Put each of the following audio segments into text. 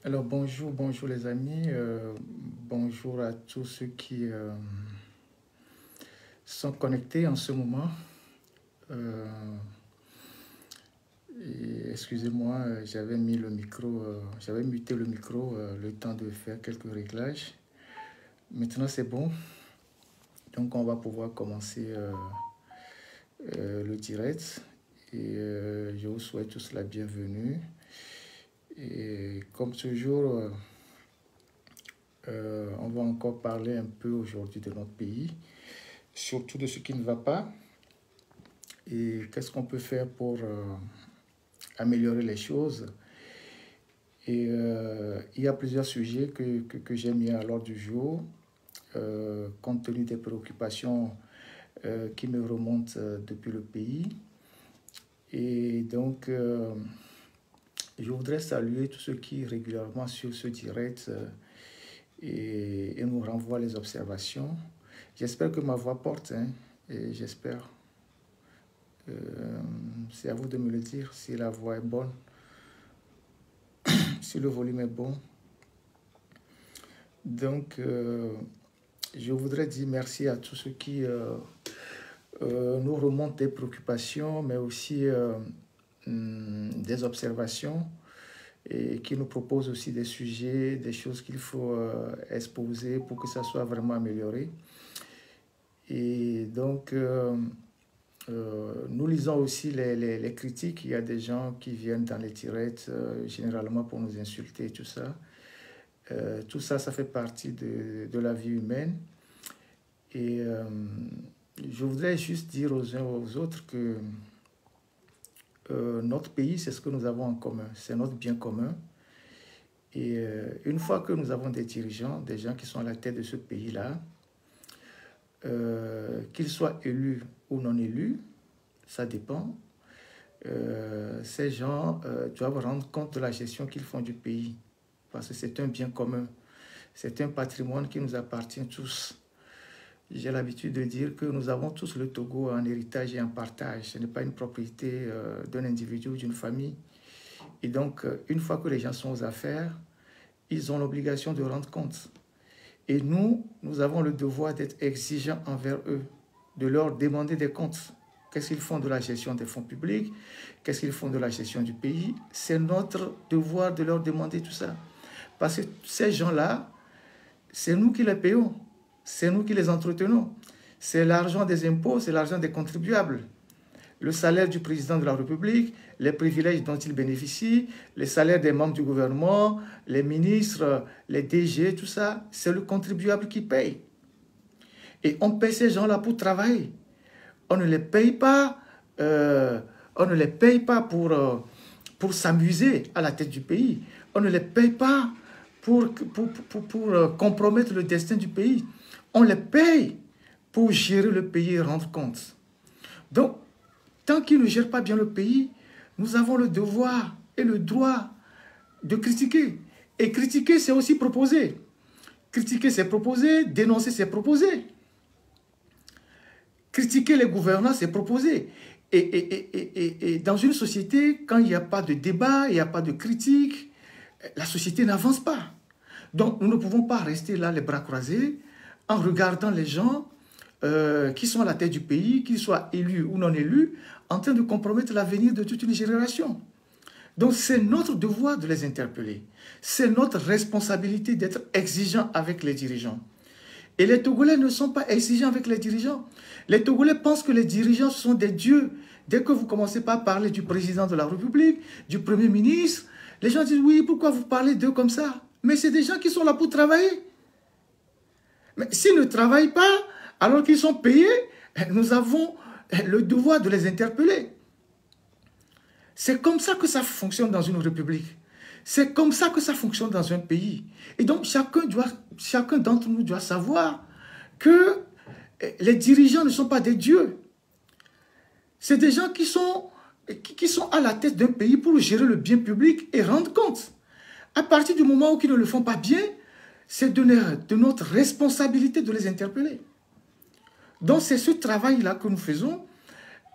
Alors bonjour, bonjour les amis, bonjour à tous ceux qui sont connectés en ce moment. Euh, Excusez-moi, j'avais mis le micro, j'avais muté le micro le temps de faire quelques réglages. Maintenant c'est bon, donc on va pouvoir commencer le direct et je vous souhaite tous la bienvenue. Et comme toujours, on va encore parler un peu aujourd'hui de notre pays, surtout de ce qui ne va pas et qu'est-ce qu'on peut faire pour améliorer les choses. Et il y a plusieurs sujets que j'ai mis à l'ordre du jour, compte tenu des préoccupations qui me remontent depuis le pays. Et donc, je voudrais saluer tous ceux qui régulièrement sur ce direct et nous renvoient les observations. J'espère que ma voix porte, hein, et j'espère. C'est à vous de me le dire si la voix est bonne, si le volume est bon. Donc, je voudrais dire merci à tous ceux qui nous remontent des préoccupations, mais aussi des observations et qui nous proposent aussi des sujets, des choses qu'il faut exposer pour que ça soit vraiment amélioré. Et donc, nous lisons aussi les critiques. Il y a des gens qui viennent dans les directs généralement pour nous insulter, tout ça. Tout ça, ça fait partie de la vie humaine. Et je voudrais juste dire aux uns aux autres que notre pays, c'est ce que nous avons en commun. C'est notre bien commun. Et une fois que nous avons des dirigeants, des gens qui sont à la tête de ce pays-là, qu'ils soient élus ou non élus, ça dépend. Ces gens doivent rendre compte de la gestion qu'ils font du pays, parce que c'est un bien commun, c'est un patrimoine qui nous appartient tous. J'ai l'habitude de dire que nous avons tous le Togo en héritage et en partage. Ce n'est pas une propriété d'un individu ou d'une famille. Et donc, une fois que les gens sont aux affaires, ils ont l'obligation de rendre compte. Et nous avons le devoir d'être exigeants envers eux, de leur demander des comptes. Qu'est-ce qu'ils font de la gestion des fonds publics? Qu'est-ce qu'ils font de la gestion du pays? C'est notre devoir de leur demander tout ça. Parce que ces gens-là, c'est nous qui les payons. C'est nous qui les entretenons. C'est l'argent des impôts, c'est l'argent des contribuables. Le salaire du président de la République, les privilèges dont il bénéficie, les salaires des membres du gouvernement, les ministres, les DG, tout ça, c'est le contribuable qui paye. Et on paye ces gens-là pour travailler. On ne les paye pas, pour s'amuser à la tête du pays. On ne les paye pas pour compromettre le destin du pays. On les paye pour gérer le pays et rendre compte. Donc, tant qu'ils ne gèrent pas bien le pays, nous avons le devoir et le droit de critiquer. Et critiquer, c'est aussi proposer. Critiquer, c'est proposer. Dénoncer, c'est proposer. Critiquer les gouvernants, c'est proposer. Et dans une société, quand il n'y a pas de débat, il n'y a pas de critique, la société n'avance pas. Donc, nous ne pouvons pas rester là les bras croisés en regardant les gens qui sont à la tête du pays, qu'ils soient élus ou non élus, en train de compromettre l'avenir de toute une génération. Donc, c'est notre devoir de les interpeller. C'est notre responsabilité d'être exigeants avec les dirigeants. Et les Togolais ne sont pas exigeants avec les dirigeants. Les Togolais pensent que les dirigeants sont des dieux. Dès que vous commencez par parler du président de la République, du Premier ministre, les gens disent, oui, pourquoi vous parlez d'eux comme ça? Mais c'est des gens qui sont là pour travailler. Mais s'ils ne travaillent pas, alors qu'ils sont payés, nous avons le devoir de les interpeller. C'est comme ça que ça fonctionne dans une république. C'est comme ça que ça fonctionne dans un pays. Et donc, chacun d'entre nous doit savoir que les dirigeants ne sont pas des dieux. C'est des gens qui sont à la tête d'un pays pour gérer le bien public et rendre compte. À partir du moment où ils ne le font pas bien, c'est de notre responsabilité de les interpeller. Donc, c'est ce travail-là que nous faisons.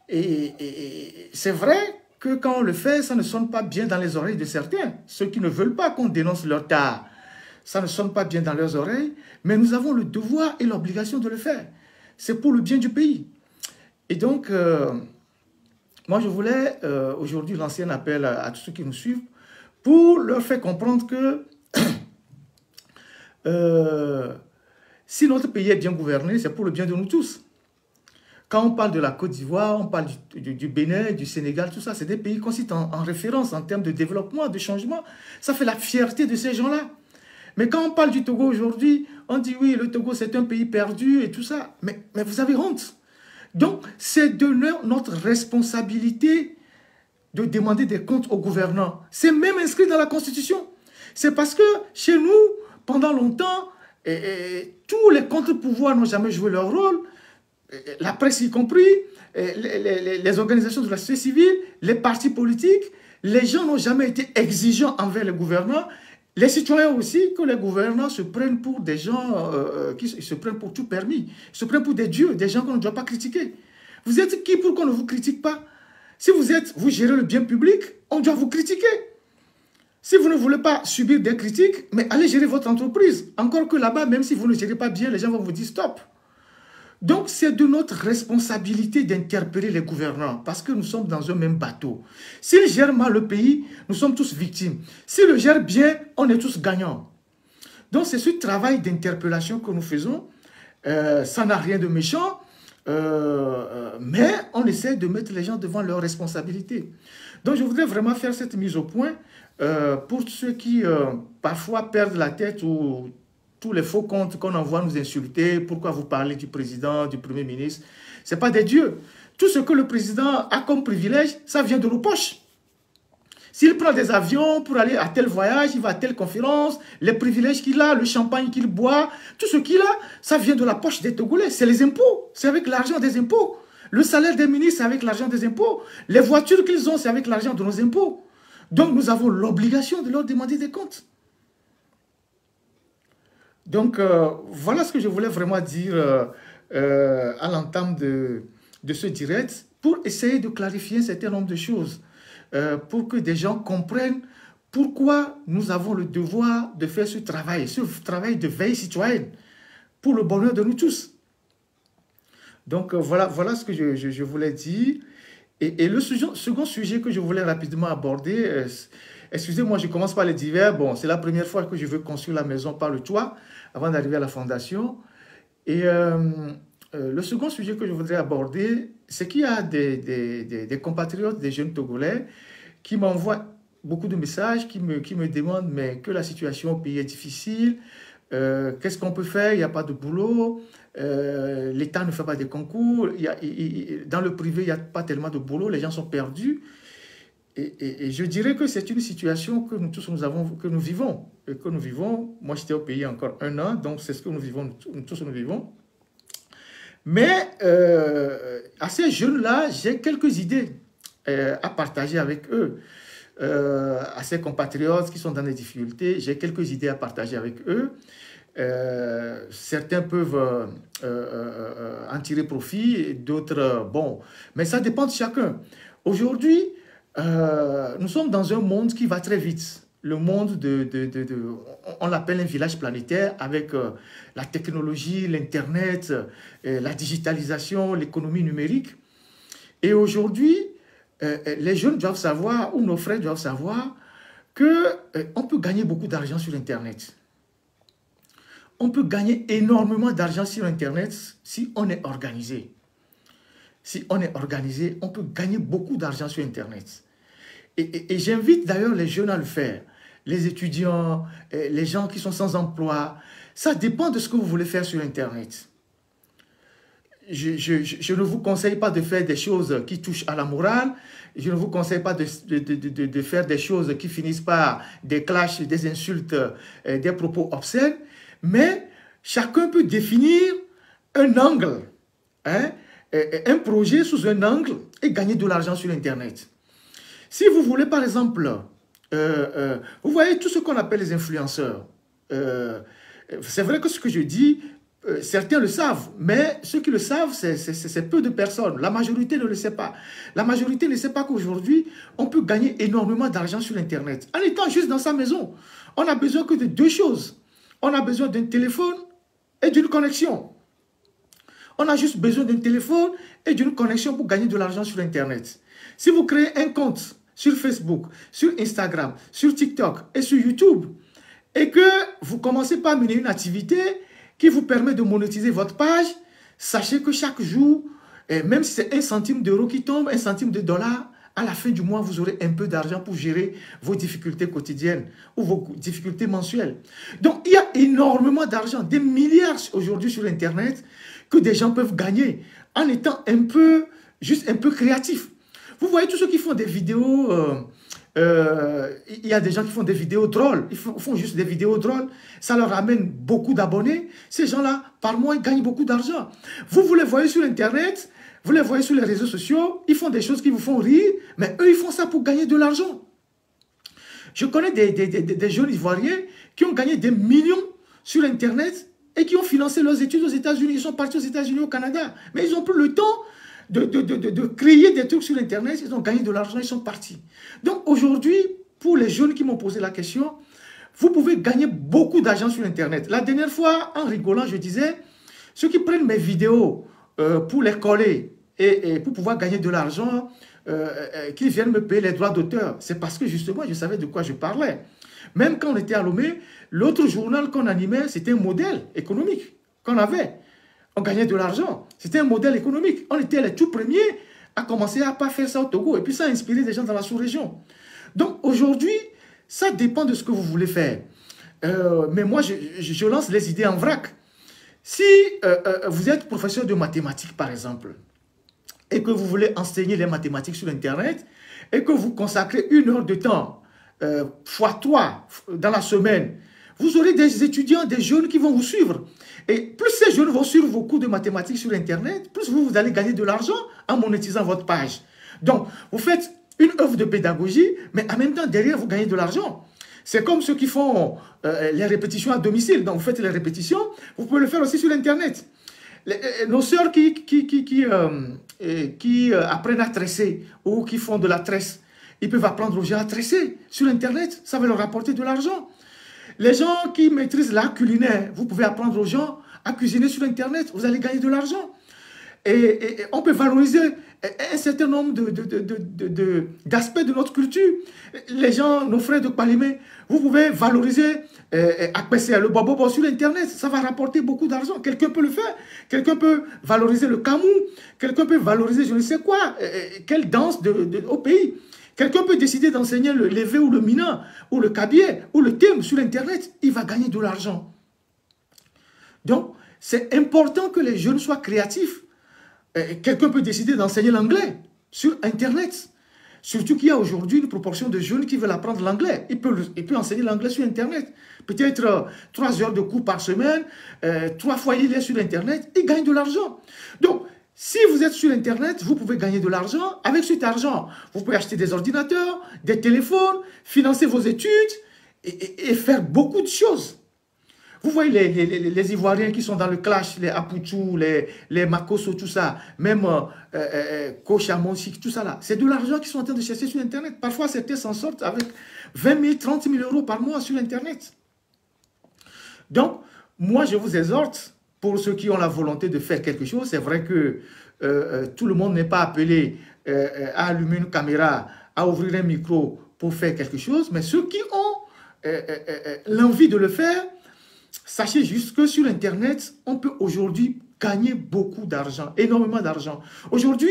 Et c'est vrai que quand on le fait, ça ne sonne pas bien dans les oreilles de certains. Ceux qui ne veulent pas qu'on dénonce leur tard, ça ne sonne pas bien dans leurs oreilles, mais nous avons le devoir et l'obligation de le faire. C'est pour le bien du pays. Et donc, moi je voulais aujourd'hui lancer un appel à tous ceux qui nous suivent pour leur faire comprendre que si notre pays est bien gouverné, c'est pour le bien de nous tous. Quand on parle de la Côte d'Ivoire, on parle du Bénin, du Sénégal, tout ça, c'est des pays qu'on cite en référence en termes de développement, de changement. Ça fait la fierté de ces gens-là. Mais quand on parle du Togo aujourd'hui, on dit oui, le Togo c'est un pays perdu et tout ça. Mais vous avez honte. Donc, c'est de notre responsabilité de demander des comptes aux gouvernants. C'est même inscrit dans la Constitution. C'est parce que chez nous, pendant longtemps, tous les contre-pouvoirs n'ont jamais joué leur rôle. La presse y compris, les organisations de la société civile, les partis politiques, les gens n'ont jamais été exigeants envers les gouvernants. Les citoyens aussi, que les gouvernants se prennent pour des gens qui se prennent pour tout permis, se prennent pour des dieux, des gens qu'on ne doit pas critiquer. Vous êtes qui pour qu'on ne vous critique pas? Si vous gérez le bien public, on doit vous critiquer. Si vous ne voulez pas subir des critiques, mais allez gérer votre entreprise. Encore que là-bas, même si vous ne gérez pas bien, les gens vont vous dire stop. Donc, c'est de notre responsabilité d'interpeller les gouvernants parce que nous sommes dans un même bateau. S'ils gèrent mal le pays, nous sommes tous victimes. S'ils le gèrent bien, on est tous gagnants. Donc, c'est ce travail d'interpellation que nous faisons. Ça n'a rien de méchant, mais on essaie de mettre les gens devant leurs responsabilités. Donc, je voudrais vraiment faire cette mise au point pour ceux qui parfois perdent la tête ou tous les faux comptes qu'on envoie nous insulter, pourquoi vous parlez du président, du premier ministre, ce n'est pas des dieux. Tout ce que le président a comme privilège, ça vient de nos poches. S'il prend des avions pour aller à tel voyage, il va à telle conférence, les privilèges qu'il a, le champagne qu'il boit, tout ce qu'il a, ça vient de la poche des Togolais. C'est les impôts, c'est avec l'argent des impôts. Le salaire des ministres, c'est avec l'argent des impôts. Les voitures qu'ils ont, c'est avec l'argent de nos impôts. Donc nous avons l'obligation de leur demander des comptes. Donc, voilà ce que je voulais vraiment dire à l'entame de ce direct pour essayer de clarifier un certain nombre de choses, pour que des gens comprennent pourquoi nous avons le devoir de faire ce travail de veille citoyenne pour le bonheur de nous tous. Donc, voilà ce que je voulais dire. Et le second sujet que je voulais rapidement aborder, excusez-moi, je commence par les divers. Bon, c'est la première fois que je veux construire la maison par le toit avant d'arriver à la fondation. Et le second sujet que je voudrais aborder, c'est qu'il y a des compatriotes, des jeunes Togolais, qui m'envoient beaucoup de messages, qui me demandent mais que la situation au pays est difficile, qu'est-ce qu'on peut faire, il n'y a pas de boulot, l'État ne fait pas des concours, dans le privé, il n'y a pas tellement de boulot, les gens sont perdus. Et je dirais que c'est une situation que nous tous nous vivons. Et que nous vivons. Moi, j'étais au pays encore 1 an, donc c'est ce que nous vivons, nous tous nous vivons. Mais à ces jeunes-là, j'ai quelques idées à partager avec eux. À ces compatriotes qui sont dans des difficultés, j'ai quelques idées à partager avec eux. Certains peuvent en tirer profit, d'autres, bon. Mais ça dépend de chacun. Aujourd'hui, nous sommes dans un monde qui va très vite. Le monde on l'appelle un village planétaire avec la technologie, l'Internet, la digitalisation, l'économie numérique. Et aujourd'hui, les jeunes doivent savoir, ou nos frères doivent savoir, qu'on peut gagner beaucoup d'argent sur Internet. On peut gagner énormément d'argent sur Internet si on est organisé. Si on est organisé, on peut gagner beaucoup d'argent sur Internet. Et j'invite d'ailleurs les jeunes à le faire. Les étudiants, les gens qui sont sans emploi. Ça dépend de ce que vous voulez faire sur Internet. Je ne vous conseille pas de faire des choses qui touchent à la morale. Je ne vous conseille pas de faire des choses qui finissent par des clashs, des insultes, des propos obscènes. Mais chacun peut définir un angle, hein, un projet sous un angle et gagner de l'argent sur Internet. Si vous voulez, par exemple, vous voyez tout ce qu'on appelle les influenceurs. C'est vrai que ce que je dis certains le savent, mais ceux qui le savent, c'est peu de personnes. La majorité ne le sait pas. La majorité ne sait pas qu'aujourd'hui, on peut gagner énormément d'argent sur Internet. En étant juste dans sa maison, on n'a besoin que de deux choses. On a besoin d'un téléphone et d'une connexion. On a juste besoin d'un téléphone et d'une connexion pour gagner de l'argent sur Internet. Si vous créez un compte sur Facebook, sur Instagram, sur TikTok et sur YouTube, et que vous commencez par mener une activité qui vous permet de monétiser votre page, sachez que chaque jour, même si c'est 1 centime d'euro qui tombe, 1 centime de dollar, à la fin du mois, vous aurez un peu d'argent pour gérer vos difficultés quotidiennes ou vos difficultés mensuelles. Donc, il y a énormément d'argent, des milliards aujourd'hui sur Internet que des gens peuvent gagner en étant juste un peu créatifs. Vous voyez tous ceux qui font des vidéos, il y a des gens qui font des vidéos drôles, ils font juste des vidéos drôles, ça leur amène beaucoup d'abonnés. Ces gens-là, par mois, ils gagnent beaucoup d'argent. Vous les voyez sur Internet, vous les voyez sur les réseaux sociaux, ils font des choses qui vous font rire, mais eux, ils font ça pour gagner de l'argent. Je connais des jeunes Ivoiriens qui ont gagné des millions sur Internet et qui ont financé leurs études aux États-Unis. Ils sont partis aux États-Unis, au Canada, mais ils n'ont plus le temps de créer des trucs sur Internet. Ils ont gagné de l'argent, ils sont partis. Donc aujourd'hui, pour les jeunes qui m'ont posé la question, vous pouvez gagner beaucoup d'argent sur Internet. La dernière fois, en rigolant, je disais, ceux qui prennent mes vidéos pour les coller et pour pouvoir gagner de l'argent, qu'ils viennent me payer les droits d'auteur, c'est parce que justement, je savais de quoi je parlais. Même quand on était à Lomé, l'autre journal qu'on animait, c'était un modèle économique qu'on avait. On gagnait de l'argent. C'était un modèle économique. On était les tout premiers à commencer à pas faire ça au Togo. Et puis ça a inspiré des gens dans la sous-région. Donc aujourd'hui, ça dépend de ce que vous voulez faire. Mais moi, je lance les idées en vrac. Si vous êtes professeur de mathématiques, par exemple, et que vous voulez enseigner les mathématiques sur Internet, et que vous consacrez 1 heure de temps, fois 3 dans la semaine, vous aurez des étudiants, des jeunes qui vont vous suivre. Et plus ces jeunes vont suivre vos cours de mathématiques sur Internet, plus vous allez gagner de l'argent en monétisant votre page. Donc, vous faites une œuvre de pédagogie, mais en même temps, derrière, vous gagnez de l'argent. C'est comme ceux qui font les répétitions à domicile. Donc, vous faites les répétitions, vous pouvez le faire aussi sur Internet. Nos sœurs qui apprennent à tresser ou qui font de la tresse, ils peuvent apprendre aux gens à tresser sur Internet. Ça va leur rapporter de l'argent. Les gens qui maîtrisent l'art culinaire, vous pouvez apprendre aux gens à cuisiner sur Internet. Vous allez gagner de l'argent. Et on peut valoriser un certain nombre d'aspects de notre culture. Les gens, nos frères de Palimé, vous pouvez valoriser le bobobo sur Internet. Ça va rapporter beaucoup d'argent. Quelqu'un peut le faire. Quelqu'un peut valoriser le kamou. Quelqu'un peut valoriser je ne sais quoi. Quelle danse au pays. Quelqu'un peut décider d'enseigner le levé ou le mina, ou le kabié, ou le thème sur Internet. Il va gagner de l'argent. Donc, c'est important que les jeunes soient créatifs. Quelqu'un peut décider d'enseigner l'anglais sur Internet. Surtout qu'il y a aujourd'hui une proportion de jeunes qui veulent apprendre l'anglais. Il peut enseigner l'anglais sur Internet. Peut-être 3 heures de cours par semaine, 3 fois il est sur Internet, il gagne de l'argent. Donc, si vous êtes sur Internet, vous pouvez gagner de l'argent. Avec cet argent, vous pouvez acheter des ordinateurs, des téléphones, financer vos études et faire beaucoup de choses. Vous voyez les Ivoiriens qui sont dans le clash, les Apoutou, les Makosso, tout ça, même Kochamonsi, tout ça là. C'est de l'argent qu'ils sont en train de chercher sur Internet. Parfois, certains s'en sortent avec 20 000, 30 000 euros par mois sur Internet. Donc, moi, je vous exhorte, pour ceux qui ont la volonté de faire quelque chose, c'est vrai que tout le monde n'est pas appelé à allumer une caméra, à ouvrir un micro pour faire quelque chose, mais ceux qui ont l'envie de le faire, sachez juste que sur Internet, on peut aujourd'hui gagner beaucoup d'argent, énormément d'argent. Aujourd'hui,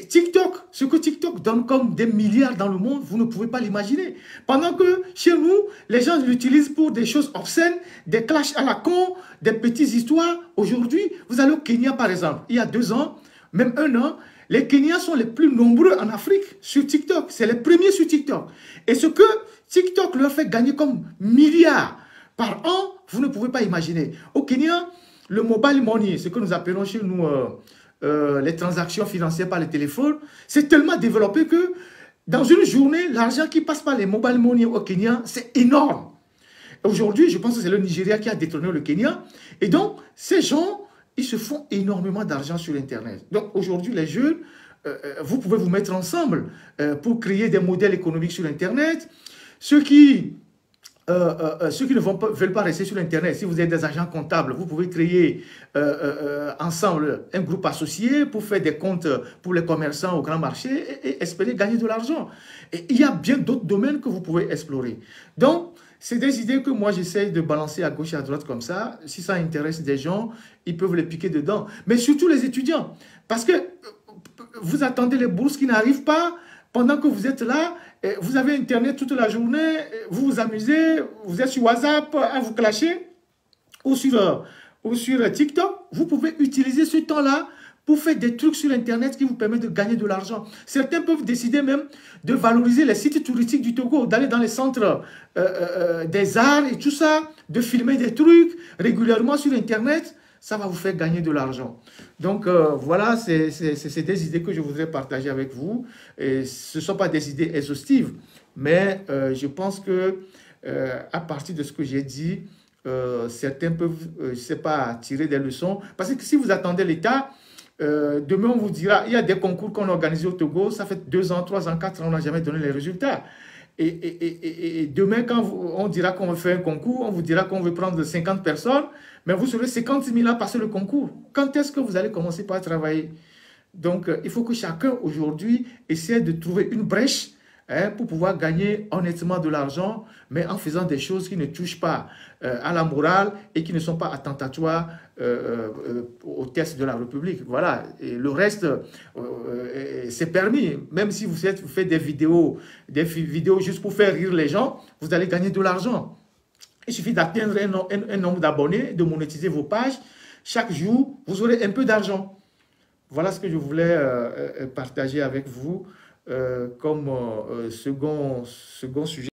TikTok, ce que TikTok donne comme des milliards dans le monde, vous ne pouvez pas l'imaginer. Pendant que chez nous, les gens l'utilisent pour des choses obscènes, des clashs à la con, des petites histoires. Aujourd'hui, vous allez au Kenya par exemple. Il y a 2 ans, même 1 an, les Kenyans sont les plus nombreux en Afrique sur TikTok. C'est les premiers sur TikTok. Et ce que TikTok leur fait gagner comme milliards par an, vous ne pouvez pas imaginer. Au Kenya, le mobile money, ce que nous appelons chez nous les transactions financières par le téléphone, c'est tellement développé que dans une journée, l'argent qui passe par les mobile money au Kenya, c'est énorme. Aujourd'hui, je pense que c'est le Nigeria qui a détrôné le Kenya. Et donc, ces gens, ils se font énormément d'argent sur Internet. Donc, aujourd'hui, les jeunes, vous pouvez vous mettre ensemble pour créer des modèles économiques sur Internet. Ceux qui ne veulent pas rester sur Internet, si vous êtes des agents comptables, vous pouvez créer ensemble un groupe associé pour faire des comptes pour les commerçants au grand marché et espérer gagner de l'argent. Et il y a bien d'autres domaines que vous pouvez explorer. Donc, c'est des idées que moi j'essaye de balancer à gauche et à droite comme ça. Si ça intéresse des gens, ils peuvent les piquer dedans. Mais surtout les étudiants. Parce que vous attendez les bourses qui n'arrivent pas. Pendant que vous êtes là, vous avez Internet toute la journée, vous vous amusez, vous êtes sur WhatsApp à vous clasher ou sur TikTok. Vous pouvez utiliser ce temps-là pour faire des trucs sur Internet qui vous permettent de gagner de l'argent. Certains peuvent décider même de valoriser les sites touristiques du Togo, d'aller dans les centres des arts et tout ça, de filmer des trucs régulièrement sur Internet. Ça va vous faire gagner de l'argent. Donc, voilà, c'est des idées que je voudrais partager avec vous. Et ce ne sont pas des idées exhaustives, mais je pense que à partir de ce que j'ai dit, certains peuvent, je ne sais pas, tirer des leçons. Parce que si vous attendez l'État, demain, on vous dira, il y a des concours qu'on a organisés au Togo, ça fait 2 ans, 3 ans, 4 ans, on n'a jamais donné les résultats. Et demain, quand on dira qu'on veut faire un concours, on vous dira qu'on veut prendre 50 personnes, mais vous serez 50 000 à passer le concours. Quand est-ce que vous allez commencer par travailler? Donc, il faut que chacun aujourd'hui essaie de trouver une brèche pour pouvoir gagner honnêtement de l'argent, mais en faisant des choses qui ne touchent pas à la morale et qui ne sont pas attentatoires au test de la République. Voilà, et le reste, c'est permis. Même si vous faites des vidéos juste pour faire rire les gens, vous allez gagner de l'argent. Il suffit d'atteindre un nombre d'abonnés, de monétiser vos pages. Chaque jour, vous aurez un peu d'argent. Voilà ce que je voulais partager avec vous comme second sujet.